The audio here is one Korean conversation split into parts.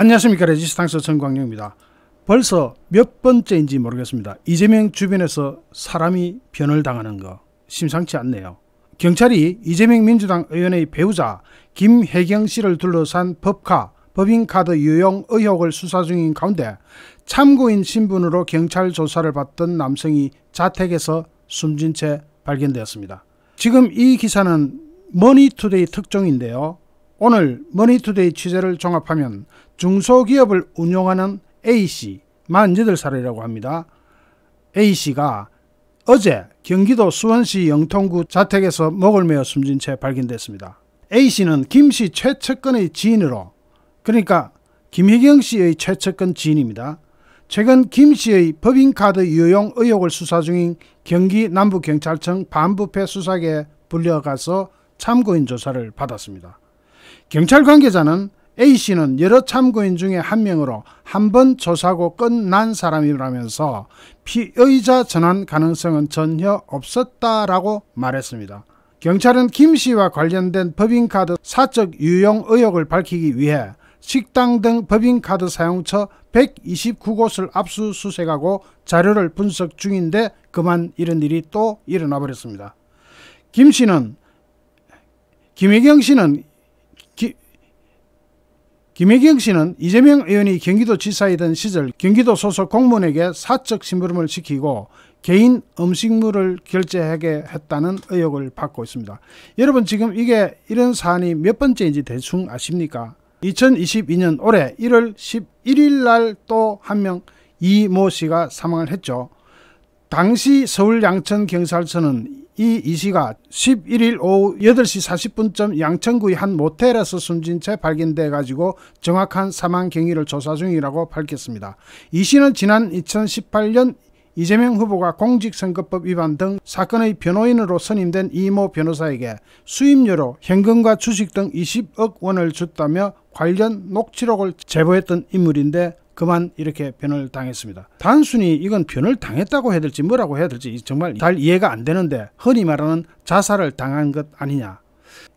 안녕하십니까. 레지스탕스 정광용입니다. 벌써 몇 번째인지 모르겠습니다. 이재명 주변에서 사람이 변을 당하는 거 심상치 않네요. 경찰이 이재명 민주당 의원의 배우자 김혜경 씨를 둘러싼 법인카드 유용 의혹을 수사 중인 가운데 참고인 신분으로 경찰 조사를 받던 남성이 자택에서 숨진 채 발견되었습니다. 지금 이 기사는 머니투데이 특종인데요. 오늘 머니투데이 취재를 종합하면 중소기업을 운영하는 A씨 48살이라고 합니다. A씨가 어제 경기도 수원시 영통구 자택에서 목을 메어 숨진 채 발견됐습니다. A씨는 김씨 최측근의 지인으로, 그러니까 김혜경씨의 최측근 지인입니다. 최근 김씨의 법인카드 유용 의혹을 수사 중인 경기 남부경찰청 반부패 수사계에 불려가서 참고인 조사를 받았습니다. 경찰 관계자는 A씨는 여러 참고인 중에 한 명으로 한 번 조사하고 끝난 사람이라면서 피의자 전환 가능성은 전혀 없었다라고 말했습니다. 경찰은 김씨와 관련된 법인카드 사적 유용 의혹을 밝히기 위해 식당 등 법인카드 사용처 129곳을 압수수색하고 자료를 분석 중인데 그만 이런 일이 또 일어나 버렸습니다. 김혜경 씨는 이재명 의원이 경기도지사이던 시절 경기도 소속 공무원에게 사적 심부름을 시키고 개인 음식물을 결제하게 했다는 의혹을 받고 있습니다. 여러분, 지금 이런 사안이 몇 번째인지 대충 아십니까? 2022년 올해 1월 11일 날 또 한 명 이모 씨가 사망을 했죠. 당시 서울 양천경찰서는 이 씨가 11일 오후 8시 40분쯤 양천구의 한 모텔에서 숨진 채 발견돼 가지고 정확한 사망 경위를 조사 중이라고 밝혔습니다. 이 씨는 지난 2018년 이재명 후보가 공직선거법 위반 등 사건의 변호인으로 선임된 이모 변호사에게 수임료로 현금과 주식 등 20억 원을 줬다며 관련 녹취록을 제보했던 인물인데 그만 이렇게 변을 당했습니다. 단순히 이건 변을 당했다고 해야 될지 뭐라고 해야 될지 정말 잘 이해가 안 되는데, 흔히 말하는 자살을 당한 것 아니냐.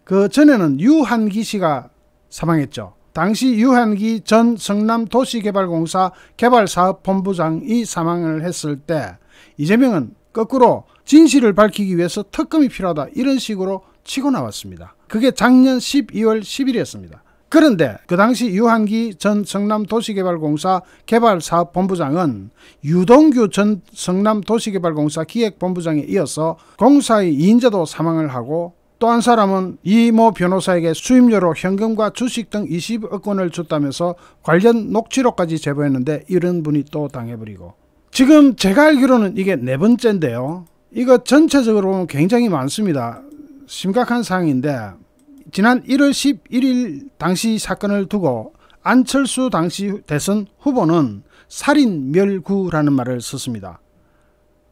그 전에는 유한기 씨가 사망했죠. 당시 유한기 전 성남도시개발공사 개발사업본부장이 사망을 했을 때 이재명은 거꾸로 진실을 밝히기 위해서 특검이 필요하다 이런 식으로 치고 나왔습니다. 그게 작년 12월 10일이었습니다. 그런데 그 당시 유한기 전 성남도시개발공사 개발사업본부장은 유동규 전 성남도시개발공사 기획본부장에 이어서 공사의 2인자도 사망을 하고, 또 한 사람은 이모 변호사에게 수임료로 현금과 주식 등 20억 원을 줬다면서 관련 녹취록까지 제보했는데 이런 분이 또 당해버리고, 지금 제가 알기로는 이게 네 번째인데요. 이거 전체적으로 보면 굉장히 많습니다. 심각한 상황인데, 지난 1월 11일 당시 사건을 두고 안철수 당시 대선 후보는 살인멸구라는 말을 썼습니다.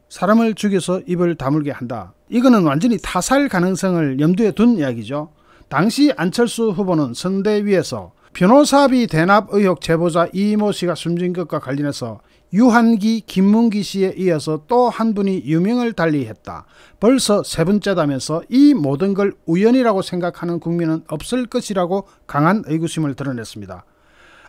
사람을 죽여서 입을 다물게 한다. 이거는 완전히 타살 가능성을 염두에 둔 이야기죠. 당시 안철수 후보는 선대위에서 변호사비 대납 의혹 제보자 이모 씨가 숨진 것과 관련해서 유한기, 김문기 씨에 이어서 또 한 분이 유명을 달리했다. 벌써 세 번째다면서 이 모든 걸 우연이라고 생각하는 국민은 없을 것이라고 강한 의구심을 드러냈습니다.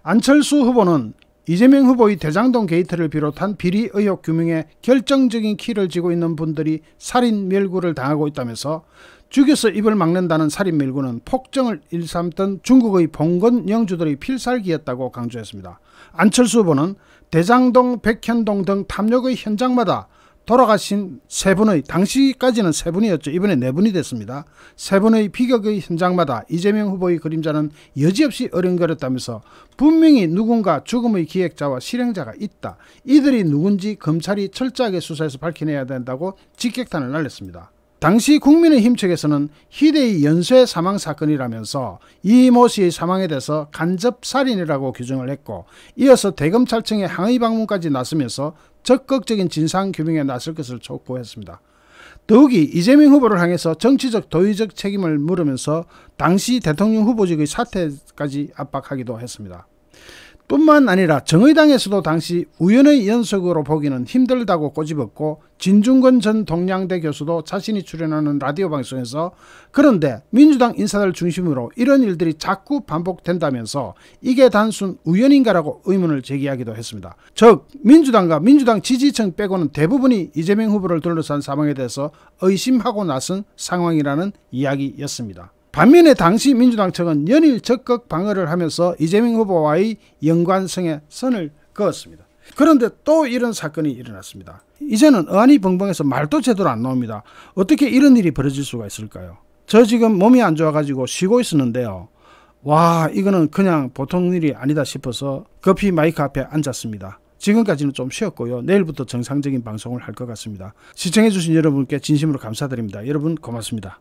안철수 후보는 이재명 후보의 대장동 게이트를 비롯한 비리 의혹 규명에 결정적인 키를 쥐고 있는 분들이 살인멸구를 당하고 있다면서 죽여서 입을 막는다는 살인멸구는 폭정을 일삼던 중국의 봉건 영주들의 필살기였다고 강조했습니다. 안철수 후보는 대장동, 백현동 등 탐욕의 현장마다 돌아가신 세 분의, 당시까지는 세 분이었죠. 이번에 네 분이 됐습니다. 세 분의 비극의 현장마다 이재명 후보의 그림자는 여지없이 어른거렸다면서 분명히 누군가 죽음의 기획자와 실행자가 있다. 이들이 누군지 검찰이 철저하게 수사해서 밝혀내야 된다고 직격탄을 날렸습니다. 당시 국민의힘 측에서는 희대의 연쇄 사망 사건이라면서 이모 씨의 사망에 대해서 간접살인이라고 규정을 했고, 이어서 대검찰청의 항의 방문까지 나서면서 적극적인 진상규명에 나설 것을 촉구했습니다. 더욱이 이재명 후보를 향해서 정치적 도의적 책임을 물으면서 당시 대통령 후보직의 사퇴까지 압박하기도 했습니다. 뿐만 아니라 정의당에서도 당시 우연의 연속으로 보기는 힘들다고 꼬집었고 진중권 전 동양대 교수도 자신이 출연하는 라디오 방송에서 그런데 민주당 인사들 중심으로 이런 일들이 자꾸 반복된다면서 이게 단순 우연인가라고 의문을 제기하기도 했습니다. 즉 민주당과 민주당 지지층 빼고는 대부분이 이재명 후보를 둘러싼 상황에 대해서 의심하고 나선 상황이라는 이야기였습니다. 반면에 당시 민주당 측은 연일 적극 방어를 하면서 이재명 후보와의 연관성에 선을 그었습니다. 그런데 또 이런 사건이 일어났습니다. 이제는 어안이 벙벙해서 말도 제대로 안 나옵니다. 어떻게 이런 일이 벌어질 수가 있을까요? 저 지금 몸이 안 좋아가지고 쉬고 있었는데요. 와, 이거는 그냥 보통 일이 아니다 싶어서 급히 마이크 앞에 앉았습니다. 지금까지는 좀 쉬었고요. 내일부터 정상적인 방송을 할 것 같습니다. 시청해주신 여러분께 진심으로 감사드립니다. 여러분 고맙습니다.